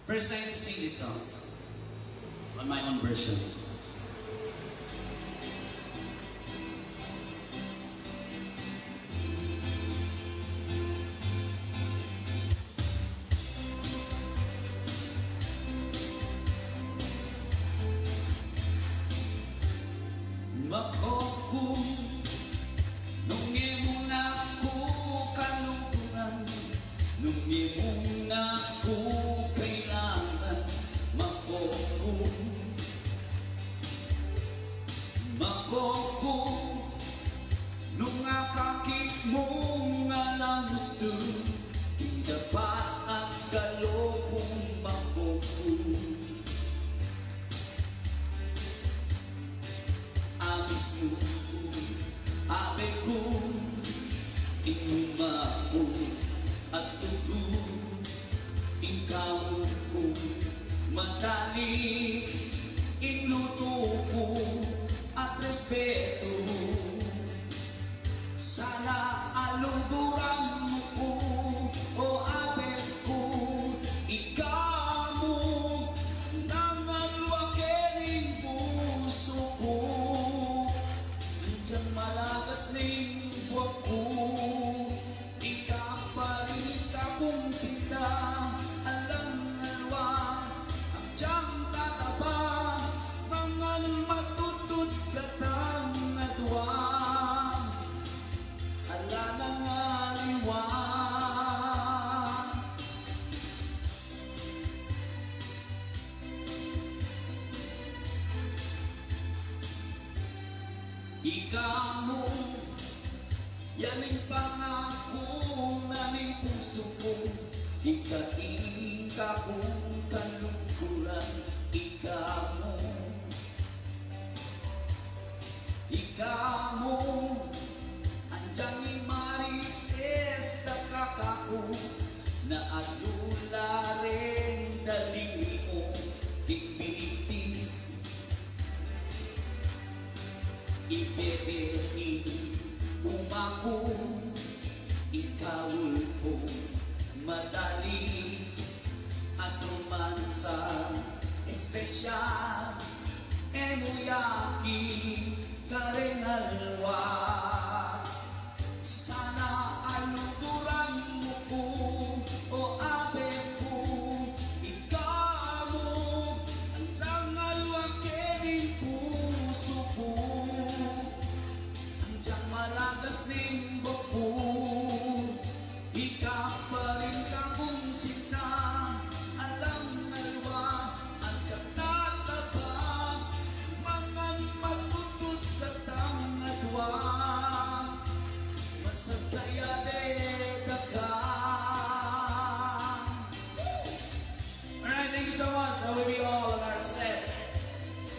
First time to sing this song on my own version. Makoku nung imo na ko kaluturan, nung imo na ko kailangan. Makoku nung akakit mo nga lang gusto, di dapat ang galokong makoku. Abis mo, abe ko, inuma mo, at tugo, ikaw ko, madali, inuto ko, at respeto. Sana aluguran mo ko, o abe ko, ikaw mo, nang alwakening puso ko. Diyan malakas ning buwag ko, ikaw pa rin kakong sinta. Alam nalwa, ang diyang tataba, mga matutod ka ng nadwa. Hala na nga liwa. Ikaw mo, yan ang pangako na ng puso ko. Ikating ka kong kalungkuran. Ikaw mo, andyang imarites na kakako, na adula rin daling mo, ipinitis. Ipepetin umako, ikaw ko madali, at romansa espesyal, emuyaki ka rin